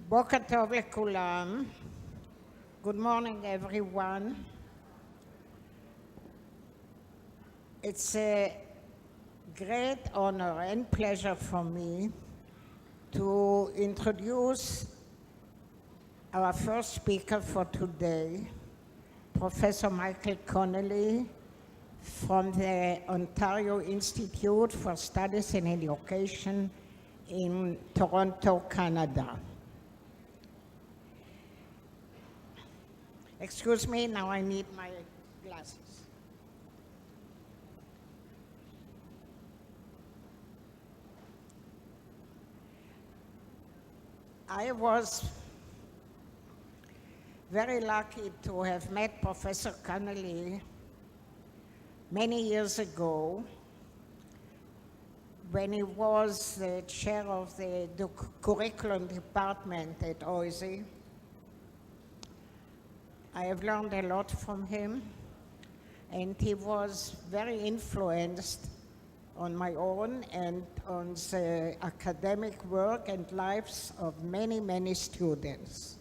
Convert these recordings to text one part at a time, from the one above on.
בוקר טוב לכולם. Good morning, everyone. It's a great honor and pleasure for me to introduce our first speaker for today, Professor Michael Connelly from the Ontario Institute for Studies in Education in Toronto, Canada. Excuse me, now I need my glasses. I was very lucky to have met Professor Connelly many years ago when he was the chair of the curriculum department at OISE. I have learned a lot from him, and he was very influenced on my own and on the academic work and lives of many, many students.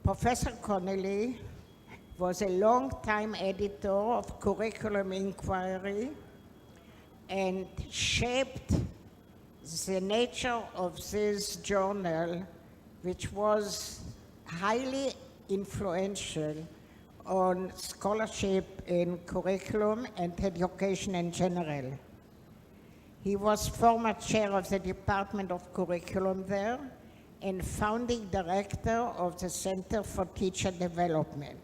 Professor Connelly was a long-time editor of Curriculum Inquiry and shaped the nature of this journal, which was highly influential on scholarship in curriculum and education in general. He was former chair of the Department of Curriculum there and founding director of the Center for Teacher Development.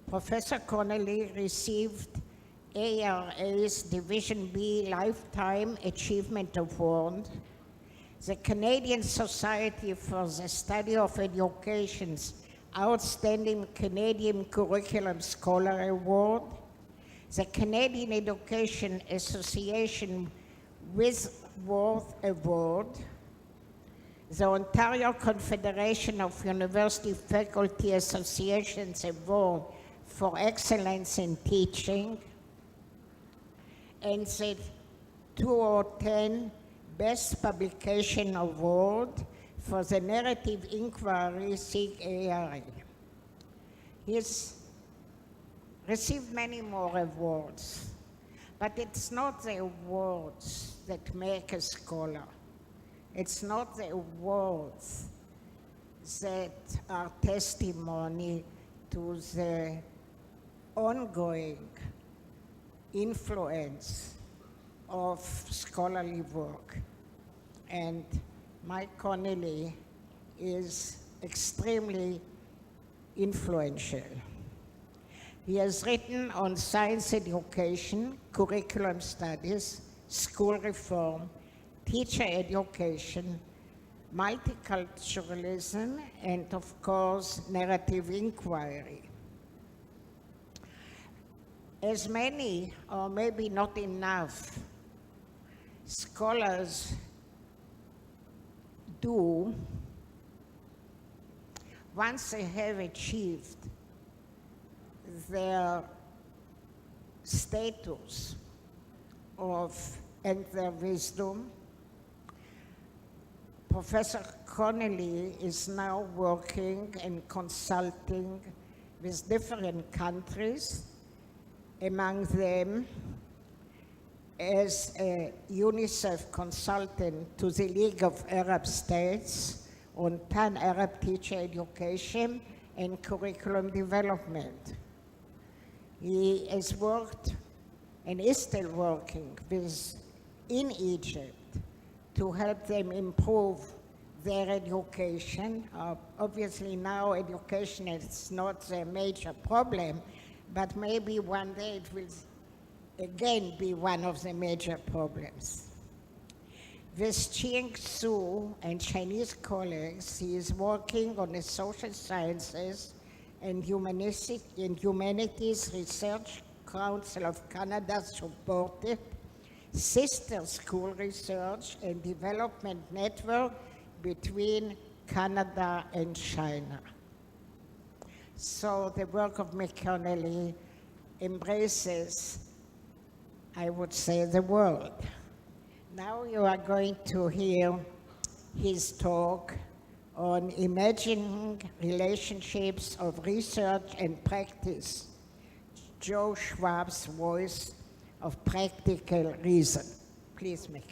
Professor Connelly received ARA's Division B Lifetime Achievement Award, the Canadian Society for the Study of Education's Outstanding Canadian Curriculum Scholar Award, the Canadian Education Association Wisworth Award, the Ontario Confederation of University Faculty Associations Award for Excellence in Teaching, and the 2010 Best Publication Award for the Narrative Inquiry SIG ARA. He has received many more awards, but it's not the awards that make a scholar. It's not the awards that are testimony to the ongoing influence of scholarly work. And Mike Connelly is extremely influential. He has written on science education, curriculum studies, school reform, teacher education, multiculturalism, and of course, narrative inquiry. As many, or maybe not enough, scholars do, once they have achieved their status and their wisdom, Professor Connelly is now working and consulting with different countries, among them as a UNICEF consultant to the League of Arab States on pan-Arab teacher education and curriculum development. He has worked and is still working in Egypt to help them improve their education. Obviously now education is not a major problem, but maybe one day it will again be one of the major problems. With Ching Su and Chinese colleagues, he is working on the social sciences and humanities Research Council of Canada supported sister school research and development network between Canada and China. So the work of Mick Connelly embraces, I would say, the world. Now you are going to hear his talk on imagining relationships of research and practice, Joe Schwab's voice of practical reason. Please, Mick.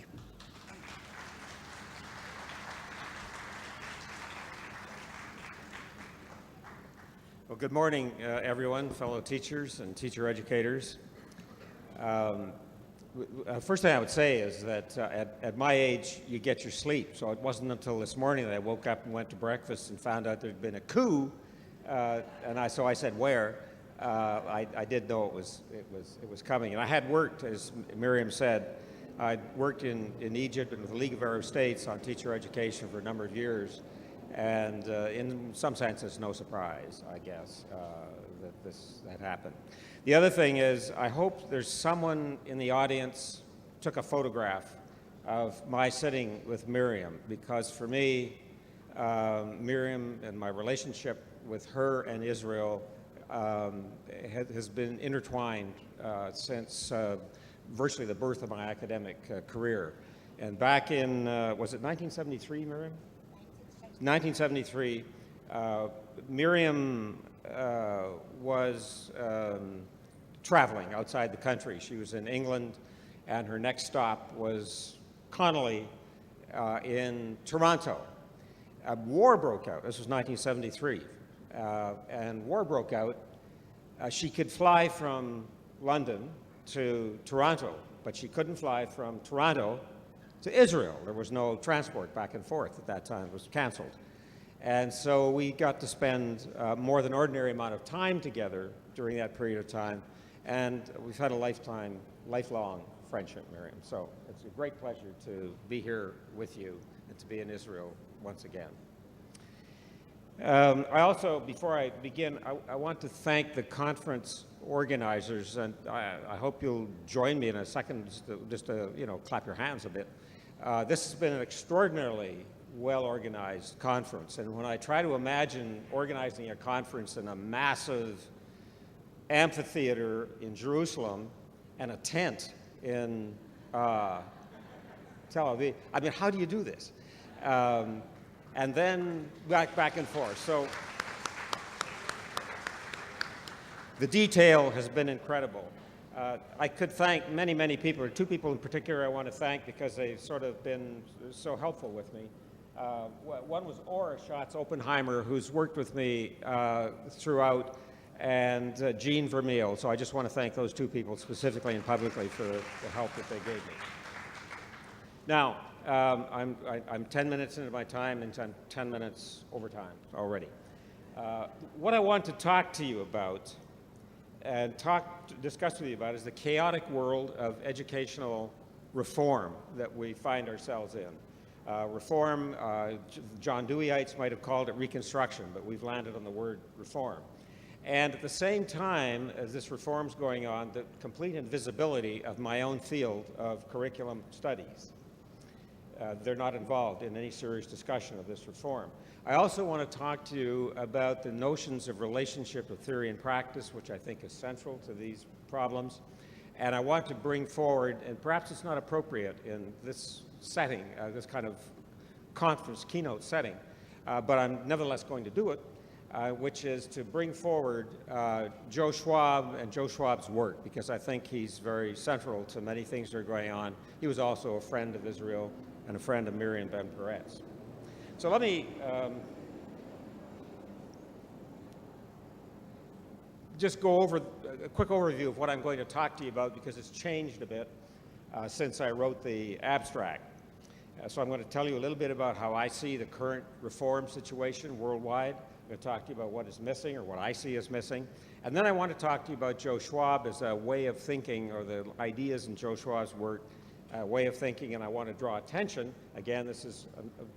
Well, good morning, everyone, fellow teachers and teacher educators. First thing I would say is that at my age, you get your sleep. So it wasn't until this morning that I woke up and went to breakfast and found out there'd been a coup. So I said, where? I did know it was coming. And I had worked, as Miriam said, I'd worked in Egypt and with the League of Arab States on teacher education for a number of years. And in some sense, it's no surprise, I guess, that happened. The other thing is, I hope there's someone in the audience took a photograph of my sitting with Miriam, because for me, Miriam and my relationship with her and Israel has been intertwined since virtually the birth of my academic career. And back in, was it 1973, Miriam? 1973, Miriam was traveling outside the country. She was in England, and her next stop was Connelly in Toronto. War broke out. This was 1973. And war broke out. She could fly from London to Toronto, but she couldn't fly from Toronto to Israel. There was no transport back and forth at that time. It was canceled. And so we got to spend more than ordinary amount of time together during that period of time. And we've had a lifelong friendship, Miriam. So it's a great pleasure to be here with you and to be in Israel once again. I also, before I begin, I want to thank the conference organizers, and I hope you'll join me in a second just to clap your hands a bit. This has been an extraordinarily well-organized conference, and when I try to imagine organizing a conference in a massive amphitheater in Jerusalem and a tent in Tel Aviv, I mean, how do you do this? And then back and forth. So the detail has been incredible. I could thank many, many people, or two people in particular I want to thank because they've sort of been so helpful with me. One was Ora Schatz-Oppenheimer, who's worked with me throughout, and Jean Vermeil. So I just want to thank those two people specifically and publicly for the help that they gave me. Now, I'm 10 minutes into my time, and I'm 10 minutes over time already. What I want to talk to you about and discuss with you about is the chaotic world of educational reform that we find ourselves in. Reform, John Deweyites might have called it reconstruction, but we've landed on the word reform. And at the same time as this reform's going on, the complete invisibility of my own field of curriculum studies. They're not involved in any serious discussion of this reform. I also want to talk to you about the notions of relationship of theory and practice, which I think is central to these problems. And I want to bring forward, and perhaps it's not appropriate in this setting, this kind of conference keynote setting, but I'm nevertheless going to do it, which is to bring forward Joe Schwab and Joe Schwab's work, because I think he's very central to many things that are going on. He was also a friend of Israel and a friend of Miriam Ben-Peretz. So let me just go over a quick overview of what I'm going to talk to you about, because it's changed a bit since I wrote the abstract. So I'm going to tell you a little bit about how I see the current reform situation worldwide. I'm going to talk to you about what is missing, or what I see as missing. And then I want to talk to you about Joe Schwab as a way of thinking, or the ideas in Joe Schwab's work, way of thinking, and I want to draw attention. Again, this is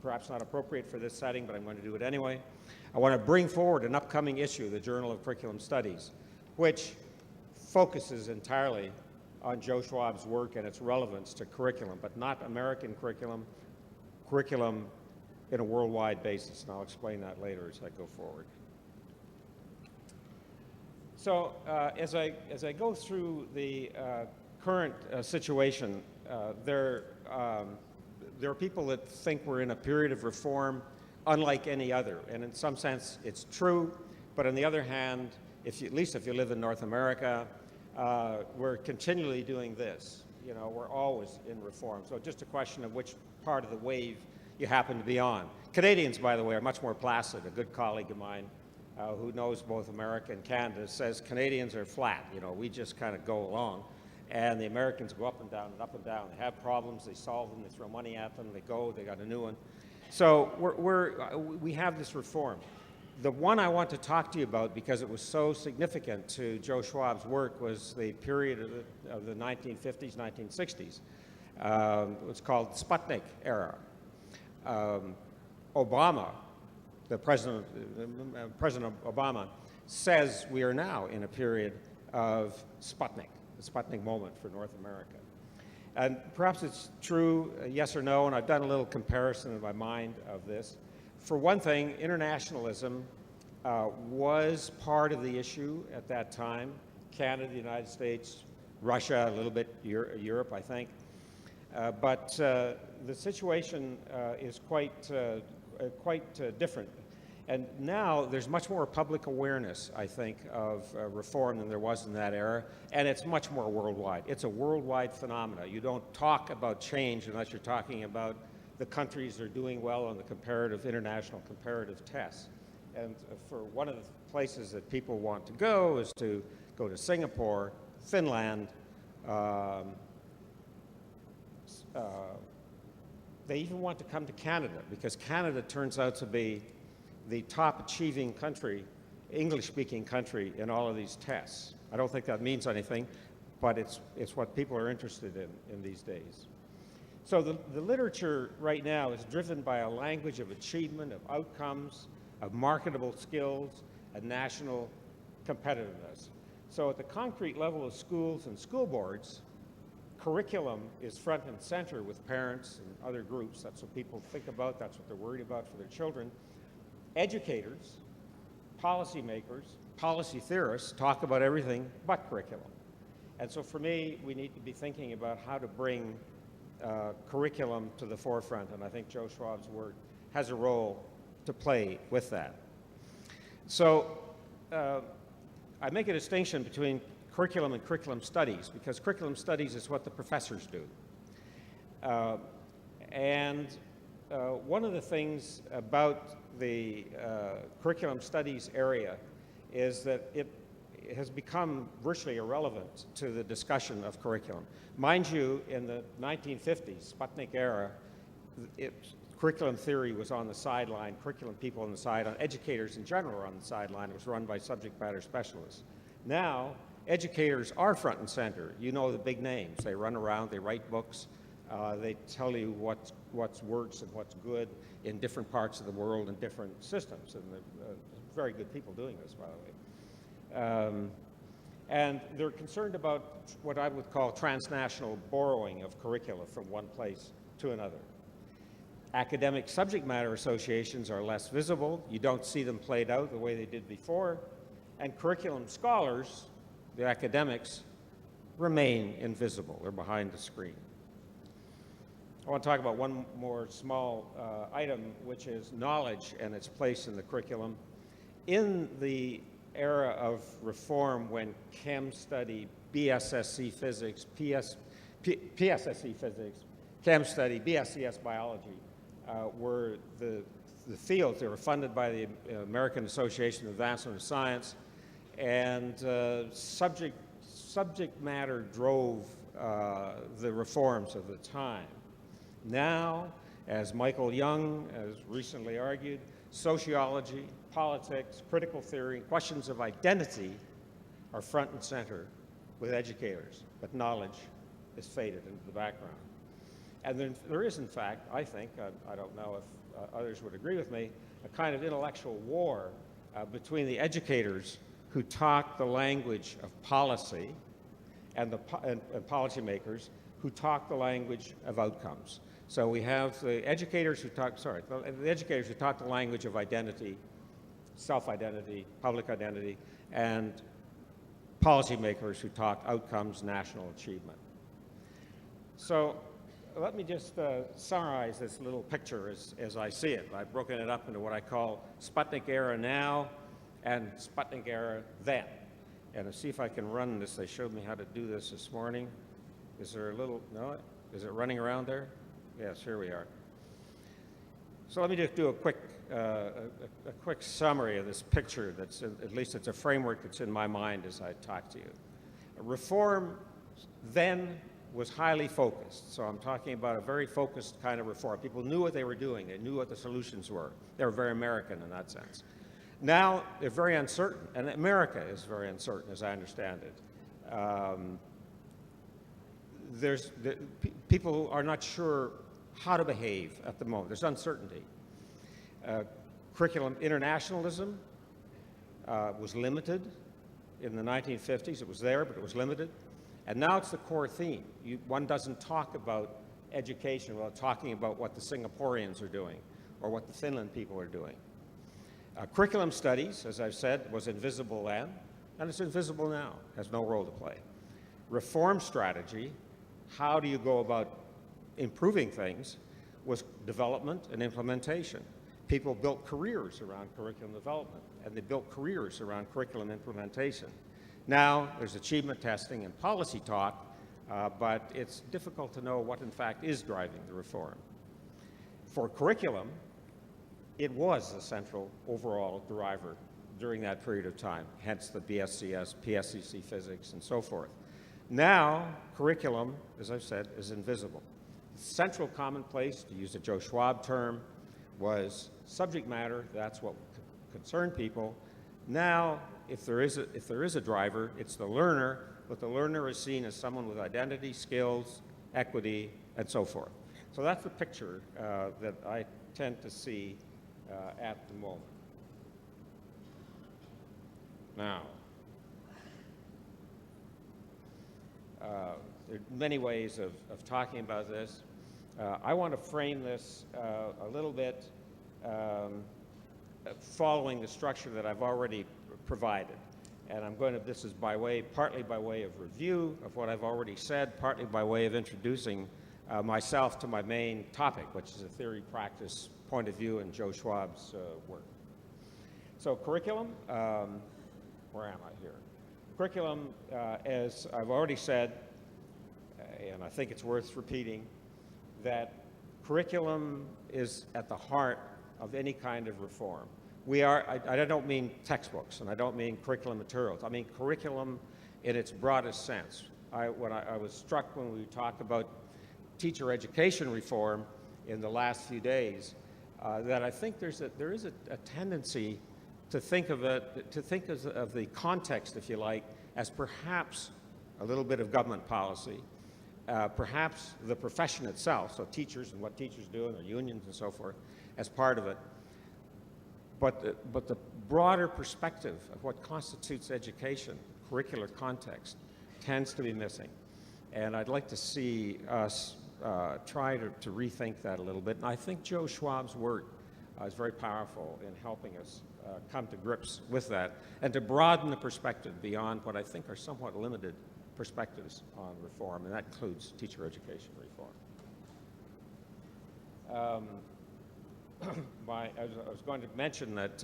perhaps not appropriate for this setting, but I'm going to do it anyway. I want to bring forward an upcoming issue, the Journal of Curriculum Studies, which focuses entirely on Joe Schwab's work and its relevance to curriculum, but not American curriculum, curriculum in a worldwide basis, and I'll explain that later as I go forward. So as I go through the current situation, there are people that think we're in a period of reform unlike any other. And in some sense, it's true, but on the other hand, at least if you live in North America, we're continually doing this. You know, we're always in reform. So just a question of which part of the wave you happen to be on. Canadians, by the way, are much more placid. A good colleague of mine who knows both America and Canada says Canadians are flat. You know, we just kind of go along. And the Americans go up and down and up and down. They have problems, they solve them, they throw money at them, they go, they got a new one. So we have this reform. The one I want to talk to you about, because it was so significant to Joe Schwab's work, was the period of the 1950s, 1960s. It was called Sputnik era. Obama, President Obama, says we are now in a period of Sputnik, the Sputnik moment for North America. And perhaps it's true, yes or no, and I've done a little comparison in my mind of this. For one thing, internationalism was part of the issue at that time. Canada, the United States, Russia, a little bit Europe, I think. But the situation is quite different. And now there's much more public awareness, I think, of reform than there was in that era, and it's much more worldwide. It's a worldwide phenomena. You don't talk about change unless you're talking about the countries that are doing well on the international comparative tests. And for one of the places that people want to go is to go to Singapore, Finland. They even want to come to Canada, because Canada turns out to be the top achieving country, English-speaking country, in all of these tests. I don't think that means anything, but it's what people are interested in these days. So the literature right now is driven by a language of achievement, of outcomes, of marketable skills, and national competitiveness. So at the concrete level of schools and school boards, curriculum is front and center with parents and other groups. That's what people think about. That's what they're worried about for their children. Educators, policymakers, policy theorists talk about everything but curriculum. And so for me, we need to be thinking about how to bring curriculum to the forefront, and I think Joe Schwab's work has a role to play with that. So I make a distinction between curriculum and curriculum studies, because curriculum studies is what the professors do. One of the things about the curriculum studies area is that it has become virtually irrelevant to the discussion of curriculum. Mind you, in the 1950s, Sputnik era, curriculum theory was on the sideline, curriculum people on the sideline, educators in general were on the sideline. It was run by subject matter specialists. Now, educators are front and center. You know the big names. They run around, they write books, they tell you what works and what's good in different parts of the world and different systems. And very good people doing this, by the way. And they're concerned about what I would call transnational borrowing of curricula from one place to another. Academic subject matter associations are less visible. You don't see them played out the way they did before. And curriculum scholars, the academics, remain invisible. They're behind the screen. I want to talk about one more small item, which is knowledge and its place in the curriculum. In the era of reform, when chem study, BSSC physics, PSSC physics, chem study, BSCS biology were the fields. They were funded by the American Association of Advancement of Science, and subject matter drove the reforms of the time. Now, as Michael Young has recently argued, sociology, politics, critical theory, questions of identity are front and center with educators, but knowledge is faded into the background. And then there is, in fact, I think, I don't know if others would agree with me, a kind of intellectual war between the educators who talk the language of policy and policymakers who talk the language of outcomes. So we have the educators who talk, the educators who talk the language of identity, self-identity, public identity, and policymakers who talk outcomes, national achievement. So let me just summarize this little picture as I see it. I've broken it up into what I call Sputnik era now and Sputnik era then. And to see if I can run this, they showed me how to do this morning. Is there a little, no? Is it running around there? Yes, here we are. So let me just do a quick summary of this picture that's, at least it's a framework that's in my mind as I talk to you. Reform then was highly focused. So I'm talking about a very focused kind of reform. People knew what they were doing. They knew what the solutions were. They were very American in that sense. Now they're very uncertain, and America is very uncertain, as I understand it. People are not sure how to behave at the moment. There's uncertainty. Curriculum internationalism was limited in the 1950s. It was there, but it was limited. And now it's the core theme. One doesn't talk about education without talking about what the Singaporeans are doing or what the Finland people are doing. Curriculum studies, as I've said, was invisible then, and it's invisible now, has no role to play. Reform strategy, how do you go about improving things, was development and implementation. People built careers around curriculum development, and they built careers around curriculum implementation. Now, there's achievement testing and policy talk, but it's difficult to know what, in fact, is driving the reform. For curriculum, it was the central overall driver during that period of time, hence the BSCS, PSCC physics, and so forth. Now, curriculum, as I've said, is invisible. The central commonplace, to use a Joe Schwab term, was subject matter. That's what concerned people. Now, if there is a driver, it's the learner, but the learner is seen as someone with identity, skills, equity, and so forth. So that's the picture that I tend to see at the moment. Now, there are many ways of talking about this. I want to frame this a little bit following the structure that I've already provided. And I'm going to, this is partly by way of review of what I've already said, partly by way of introducing myself to my main topic, which is a theory practice point of view in Joe Schwab's work. So curriculum, where am I here? Curriculum, as I've already said, and I think it's worth repeating, that curriculum is at the heart of any kind of reform. I don't mean textbooks, and I don't mean curriculum materials. I mean curriculum in its broadest sense. I was struck when we talked about teacher education reform in the last few days, that I think there is a tendency to think of the context, if you like, as perhaps a little bit of government policy, perhaps the profession itself, so teachers and what teachers do and their unions and so forth, as part of it. But the broader perspective of what constitutes education, curricular context, tends to be missing. And I'd like to see us try to rethink that a little bit. And I think Joe Schwab's work is very powerful in helping us come to grips with that and to broaden the perspective beyond what I think are somewhat limited perspectives on reform, and that includes teacher education reform. I was going to mention that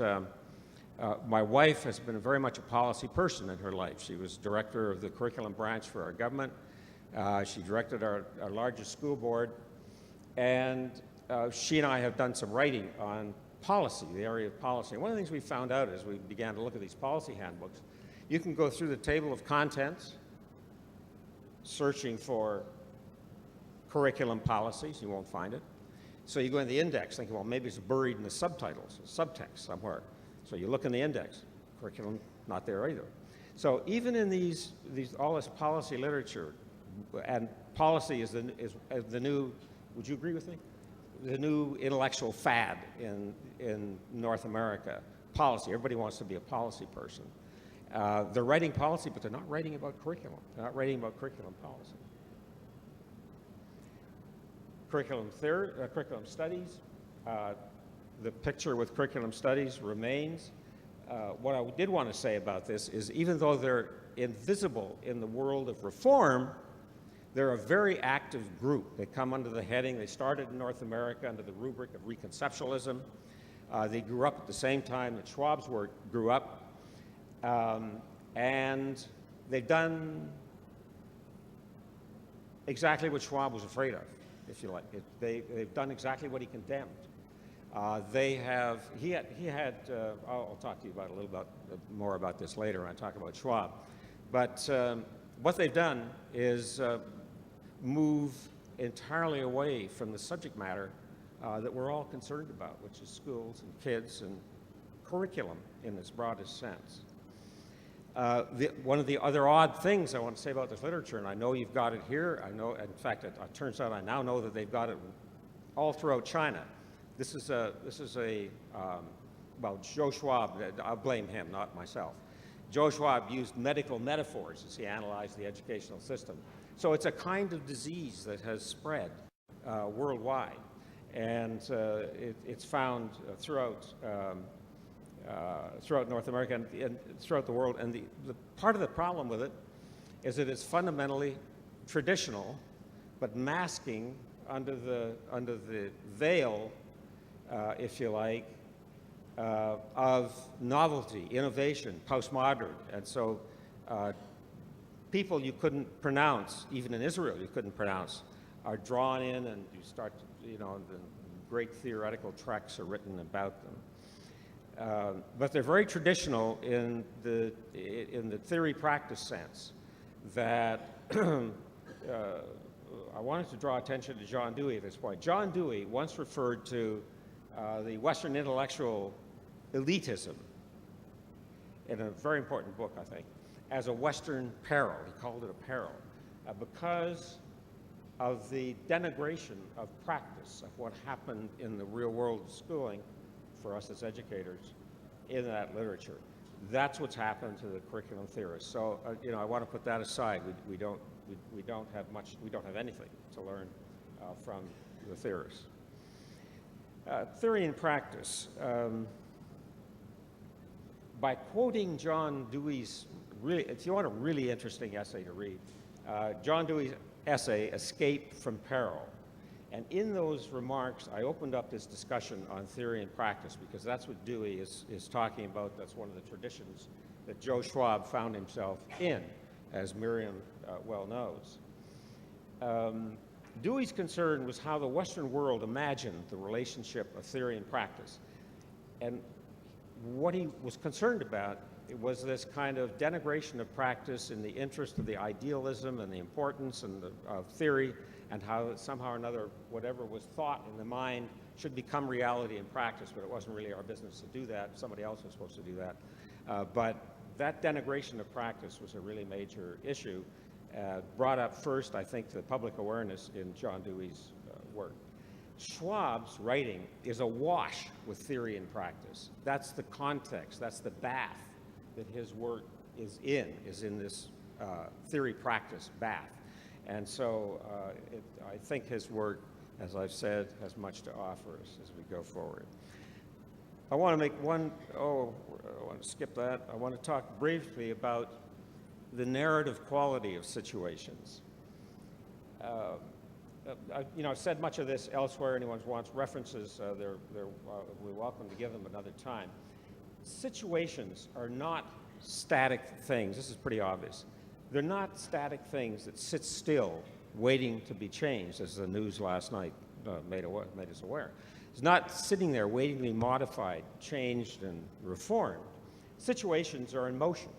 my wife has been very much a policy person in her life. She was director of the curriculum branch for our government. She directed our largest school board, and she and I have done some writing on policy, the area of policy. And one of the things we found out as we began to look at these policy handbooks, you can go through the table of contents, searching for curriculum policies, you won't find it. So you go in the index thinking, well, maybe it's buried in the subtitles, subtext somewhere. So you look in the index, curriculum, not there either. So even in all this policy literature, and policy is the new, would you agree with me? The new intellectual fad in North America, policy. Everybody wants to be a policy person. They're writing policy, but they're not writing about curriculum. They're not writing about curriculum policy. Curriculum studies. The picture with curriculum studies remains. What I did want to say about this is even though they're invisible in the world of reform, They're a very active group. They come under the heading, they started in North America under the rubric of reconceptualism. They grew up at the same time that Schwab's work grew up. And they've done exactly what Schwab was afraid of, if you like. They've done exactly what he condemned. I'll talk to you about a little bit more about this later when I talk about Schwab. But what they've done is move entirely away from the subject matter that we're all concerned about, which is schools and kids and curriculum in its broadest sense. One of the other odd things I want to say about this literature, and I know you've got it here, I know, in fact, it turns out I now know that they've got it all throughout China. This is well, Joe Schwab, I'll blame him, not myself. Joe Schwab used medical metaphors as he analyzed the educational system. So it's a kind of disease that has spread worldwide, and it's found throughout North America and throughout the world. And the part of the problem with it is that it's fundamentally traditional, but masking under the veil, if you like, of novelty, innovation, postmodern. And so people you couldn't pronounce, even in Israel you couldn't pronounce, are drawn in, and you start, the great theoretical tracts are written about them. But they're very traditional in the theory-practice sense. That I wanted to draw attention to John Dewey at this point. John Dewey once referred to the Western intellectual elitism in a very important book, I think, as a Western peril. He called it a peril because of the denigration of practice, of what happened in the real world of schooling for us as educators in that literature. That's what's happened to the curriculum theorists. So, I want to put that aside. We don't have anything to learn from the theorists. Theory and practice. By quoting John Dewey's if you want a really interesting essay to read, John Dewey's essay, Escape from Peril. And in those remarks, I opened up this discussion on theory and practice because that's what Dewey is talking about. That's one of the traditions that Joe Schwab found himself in, as Miriam well knows. Dewey's concern was how the Western world imagined the relationship of theory and practice. And what he was concerned about was this kind of denigration of practice in the interest of the idealism and the importance of theory, and how somehow or another whatever was thought in the mind should become reality in practice, but it wasn't really our business to do that. Somebody else was supposed to do that. But that denigration of practice was a really major issue, brought up first, I think, to public awareness in John Dewey's work. Schwab's writing is awash with theory and practice. That's the context, that's the bath that his work is in this theory-practice bath. And so I think his work, as I've said, has much to offer us as we go forward. I want to make I want to skip that. I want to talk briefly about the narrative quality of situations. I've said much of this elsewhere. Anyone who wants references, we're welcome to give them another time. Situations are not static things. This is pretty obvious. They're not static things that sit still waiting to be changed, as the news last night made us aware. It's not sitting there waiting to be modified, changed, and reformed. Situations are in motion.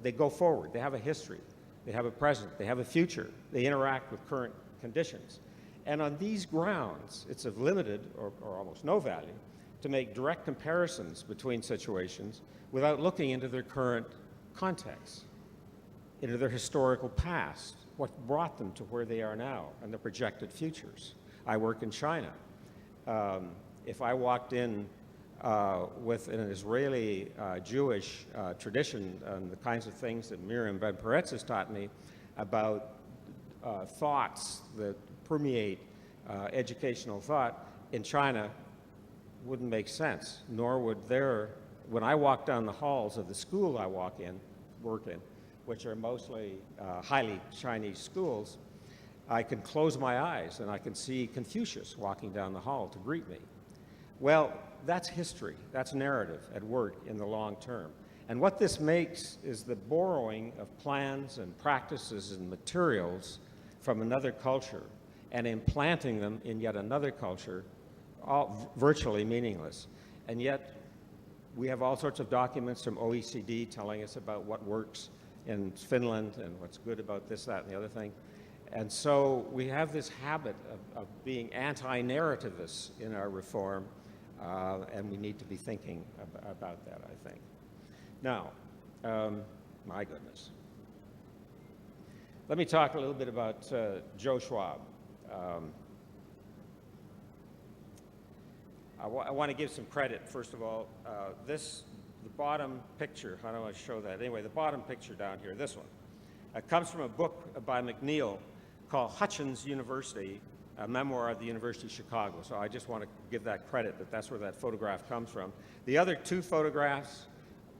They go forward. They have a history. They have a present. They have a future. They interact with current conditions. And on these grounds, it's of limited or almost no value to make direct comparisons between situations without looking into their current context, into their historical past, what brought them to where they are now, and the projected futures. I work in China. If I walked in with an Israeli Jewish tradition and the kinds of things that Miriam Ben Peretz has taught me about thoughts that permeate educational thought in China, wouldn't make sense, nor would when I walk down the halls of the school I work in, which are mostly highly Chinese schools, I can close my eyes and I can see Confucius walking down the hall to greet me. Well, that's history. That's narrative at work in the long term. And what this makes is the borrowing of plans and practices and materials from another culture and implanting them in yet another culture, all virtually meaningless. And yet, we have all sorts of documents from OECD telling us about what works in Finland and what's good about this, that, and the other thing. And so we have this habit of being anti-narrativists in our reform, and we need to be thinking about that, I think. Now, my goodness. Let me talk a little bit about Joe Schwab. I want to give some credit, first of all. The bottom picture, how do I show that? Anyway, the bottom picture down here, this one, comes from a book by McNeil called Hutchins University, a memoir of the University of Chicago. So I just want to give that credit that that's where that photograph comes from. The other two photographs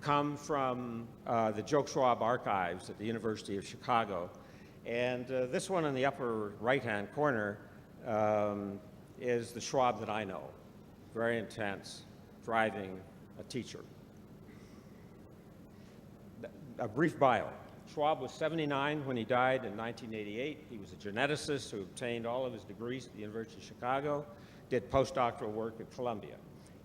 come from the Joe Schwab archives at the University of Chicago. And this one in the upper right-hand corner is the Schwab that I know. Very intense, driving, a teacher. A brief bio. Schwab was 79 when he died in 1988. He was a geneticist who obtained all of his degrees at the University of Chicago, did postdoctoral work at Columbia.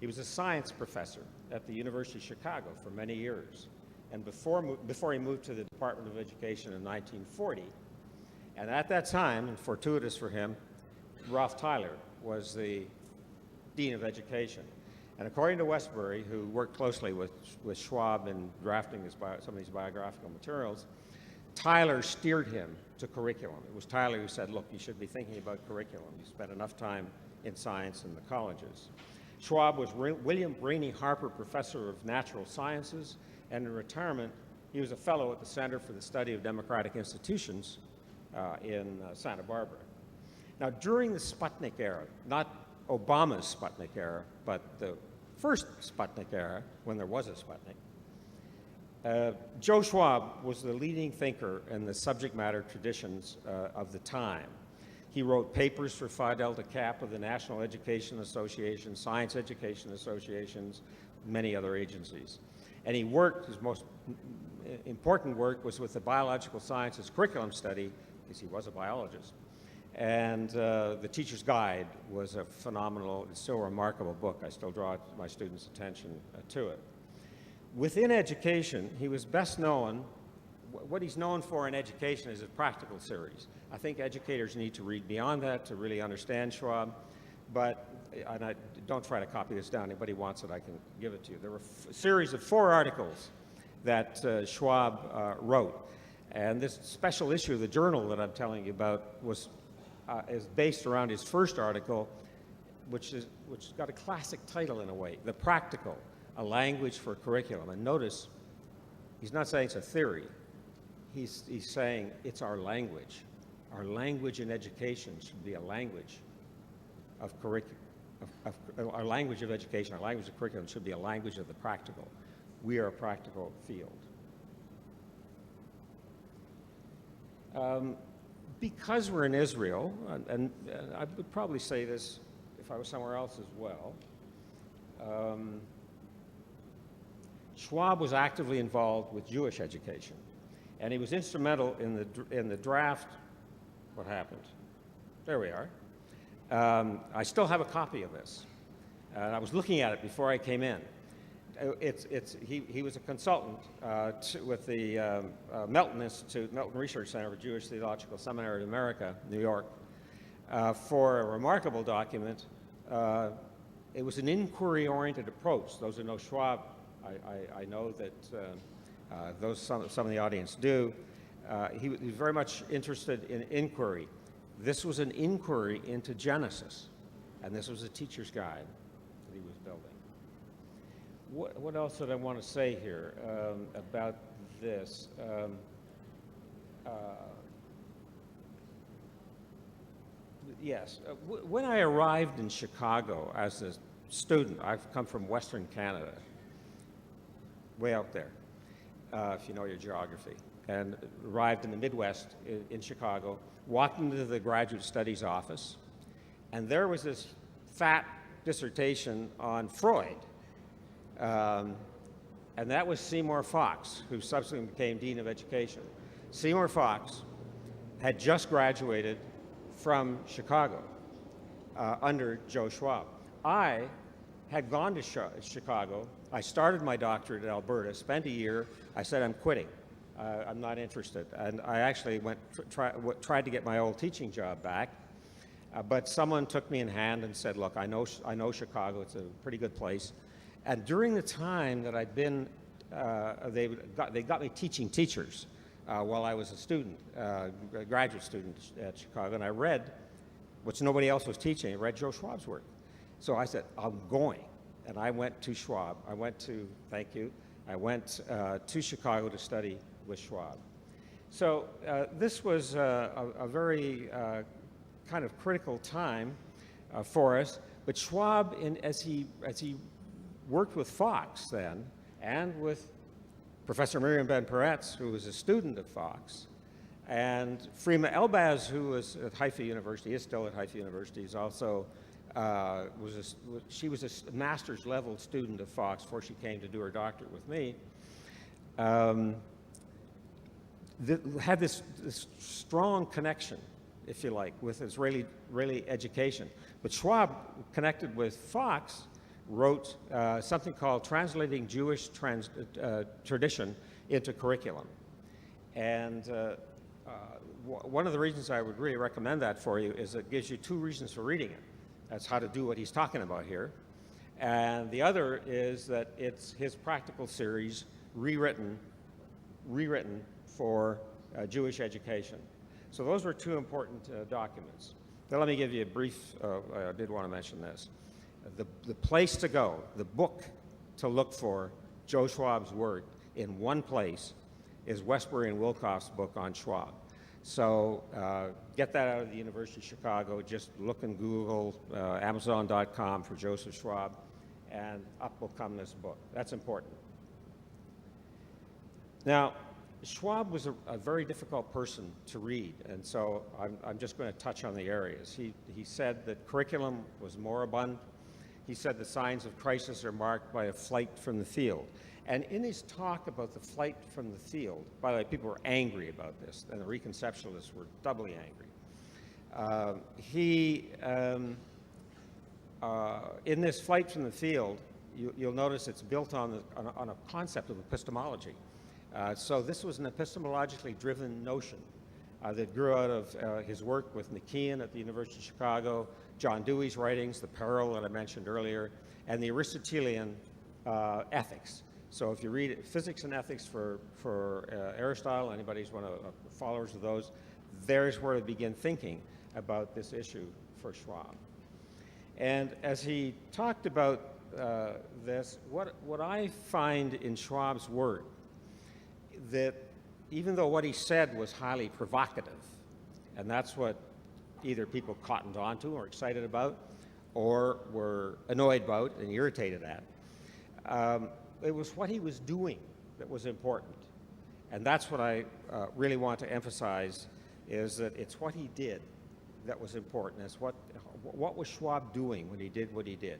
He was a science professor at the University of Chicago for many years. And before he moved to the Department of Education in 1940, and at that time, and fortuitous for him, Ralph Tyler was the Dean of Education. And according to Westbury, who worked closely with Schwab in drafting some of these biographical materials, Tyler steered him to curriculum. It was Tyler who said, look, you should be thinking about curriculum. You spent enough time in science in the colleges. Schwab was William Rainey Harper Professor of Natural Sciences, and in retirement, he was a fellow at the Center for the Study of Democratic Institutions in Santa Barbara. Now, during the Sputnik era, not Obama's Sputnik era, but the first Sputnik era, when there was a Sputnik, Joe Schwab was the leading thinker in the subject matter traditions of the time. He wrote papers for Phi Delta Kappa, the National Education Association, Science Education Associations, many other agencies. And he worked, his most important work was with the Biological Sciences Curriculum Study, because he was a biologist. And the Teacher's Guide was a phenomenal, it's still a remarkable book. I still draw my students' attention to it. Within education, he was best known, what he's known for in education is his practical series. I think educators need to read beyond that to really understand Schwab, but, and don't try to copy this down. Anybody wants it, I can give it to you. There were a series of 4 articles that Schwab wrote. And this special issue of the journal that I'm telling you about is based around his first article, which got a classic title in a way, The Practical, a Language for Curriculum. And notice, he's not saying it's a theory. He's saying it's our language. Our language in education should be a language of curriculum. Our language of education, our language of curriculum should be a language of the practical. We are a practical field. Because we're in Israel, and I would probably say this if I was somewhere else as well, Schwab was actively involved with Jewish education, and he was instrumental in the draft. What happened? There we are. I still have a copy of this. I was looking at it before I came in. He was a consultant with the Melton Institute, Melton Research Center for Jewish Theological Seminary of America, New York, for a remarkable document. It was an inquiry-oriented approach. Those who know Schwab, I know that some of the audience do. He was very much interested in inquiry. This was an inquiry into Genesis, and this was a teacher's guide that he was building. What else did I want to say here about this? Yes, when I arrived in Chicago as a student, I've come from Western Canada, way out there, if you know your geography. and arrived in the Midwest in Chicago, walked into the graduate studies office, and there was this fat dissertation on Freud. And that was Seymour Fox, who subsequently became Dean of Education. Seymour Fox had just graduated from Chicago under Joe Schwab. I had gone to Chicago. I started my doctorate at Alberta, spent a year. I said, I'm quitting. I'm not interested. And I actually tried to get my old teaching job back. But someone took me in hand and said, look, I know Chicago. It's a pretty good place. And during the time that I'd been, they got me teaching teachers while I was a student, a graduate student at Chicago. And I read, which nobody else was teaching, I read Joe Schwab's work. So I said, I'm going. And I went to Schwab. I went to Chicago to study with Schwab. So this was a very kind of critical time for us. But Schwab, as he worked with Fox then, and with Professor Miriam Ben-Peretz, who was a student of Fox, and Freema Elbaz, who was at Haifa University, is still at Haifa University, is also she was a master's level student of Fox before she came to do her doctorate with me. Had this strong connection, if you like, with Israeli education. But Schwab, connected with Fox, wrote something called Translating Jewish Tradition into Curriculum. And one of the reasons I would really recommend that for you is it gives you two reasons for reading it. That's how to do what he's talking about here. And the other is that it's his practical series rewritten for Jewish education. So those were two important documents. Now let me give you a brief, I did want to mention this. The place to go, the book to look for Joe Schwab's work in one place is Westbury and Wilkoff's book on Schwab. So get that out of the University of Chicago. Just look in Google, Amazon.com for Joseph Schwab, and up will come this book. That's important. Now, Schwab was a very difficult person to read, and so I'm just going to touch on the areas. He said that curriculum was moribund. He said the signs of crisis are marked by a flight from the field. And in his talk about the flight from the field, by the way, people were angry about this, and the reconceptualists were doubly angry. In this flight from the field, you'll notice it's built on a concept of epistemology. So this was an epistemologically driven notion that grew out of his work with McKeon at the University of Chicago, John Dewey's writings, the Peril that I mentioned earlier, and the Aristotelian ethics. So if you read Physics and Ethics for Aristotle, anybody's one of followers of those, there's where they begin thinking about this issue for Schwab. And as he talked about this, what I find in Schwab's work, that even though what he said was highly provocative, and that's what either people cottoned onto or excited about, or were annoyed about and irritated at, it was what he was doing that was important. And that's what I really want to emphasize, is that it's what he did that was important. It's what was Schwab doing when he did what he did.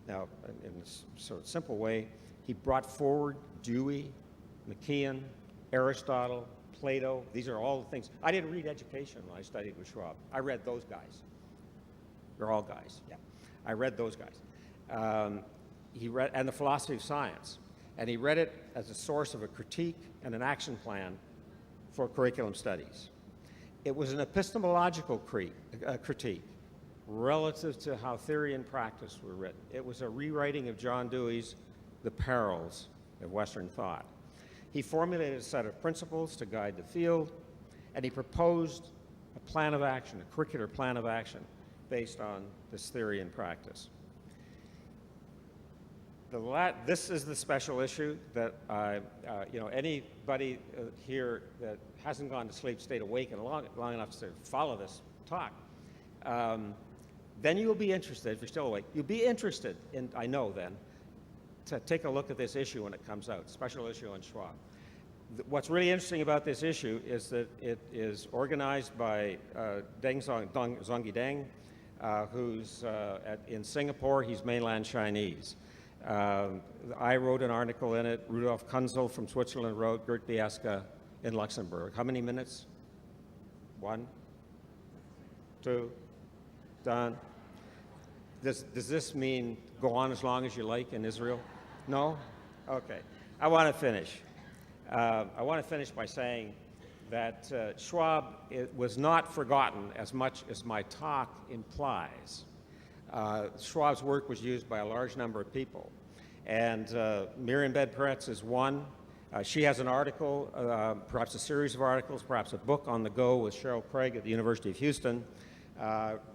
Now, in this sort of simple way, he brought forward Dewey, McKeon, Aristotle, Plato. These are all the things. I didn't read education when I studied with Schwab. I read those guys. They're all guys, yeah. I read those guys. He read, and the philosophy of science. And he read it as a source of a critique and an action plan for curriculum studies. It was an epistemological critique relative to how theory and practice were written. It was a rewriting of John Dewey's The Perils of Western Thought. He formulated a set of principles to guide the field, and he proposed a plan of action, a curricular plan of action, based on this theory and practice. This is the special issue that anybody here that hasn't gone to sleep, stayed awake and long enough to follow this talk, then you'll be interested, if you're still awake, you'll be interested in, I know then, to take a look at this issue when it comes out, special issue on Schwab. What's really interesting about this issue is that it is organized by Zongi Deng, who's in Singapore. He's mainland Chinese. I wrote an article in it. Rudolf Kunzel from Switzerland wrote. Gert Bieska in Luxembourg. How many minutes? 1, 2, done. Does this mean go on as long as you like in Israel? No? Okay. I want to finish. I want to finish by saying that Schwab was not forgotten as much as my talk implies. Schwab's work was used by a large number of people. And Miriam Ben-Peretz is one. She has an article, perhaps a series of articles, perhaps a book on the go with Cheryl Craig at the University of Houston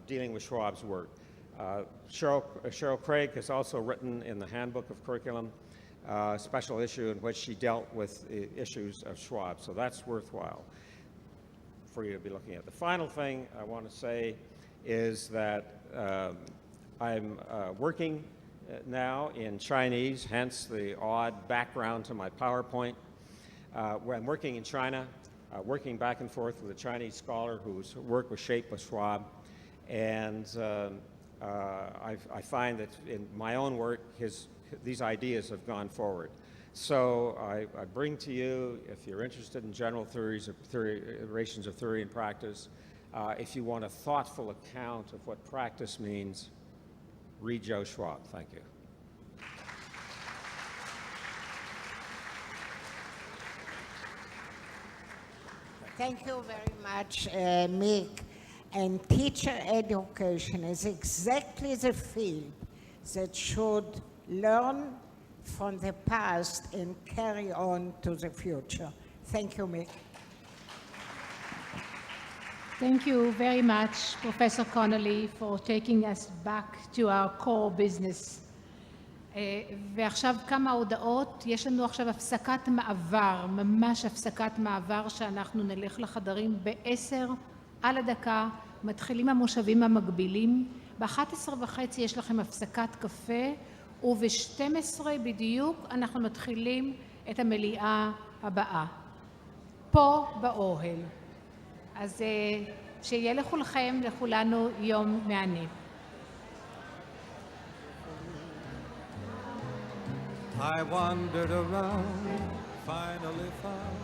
dealing with Schwab's work. Cheryl Craig has also written in the Handbook of Curriculum a special issue in which she dealt with the issues of Schwab. So that's worthwhile for you to be looking at. The final thing I want to say is that I'm working now in Chinese, hence the odd background to my PowerPoint. Where I'm working in China, working back and forth with a Chinese scholar whose work was shaped by Schwab. And I find that in my own work, these ideas have gone forward. So I bring to you, if you're interested in general theories of iterations of theory and practice, if you want a thoughtful account of what practice means, read Joe Schwab. Thank you. Thank you very much, Mick. And teacher education is exactly the field that should learn from the past and carry on to the future. Thank you, Mick. Thank you very much, Professor Connelly, for taking us back to our core business. ועכשיו כמה הודעות. יש לנו עכשיו הפסקת מעבר, ממש הפסקת מעבר, שאנחנו נלך לחדרים ב-10 על הדקה. מתחילים המושבים המקבילים. ב-11:30 יש לכם הפסקת קפה, וב-12 בדיוק אנחנו מתחילים את המליאה הבאה. פה באוהל. אז שיהיה לכולכם, לכולנו, יום מהנה. I wandered around, finally found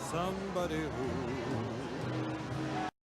somebody who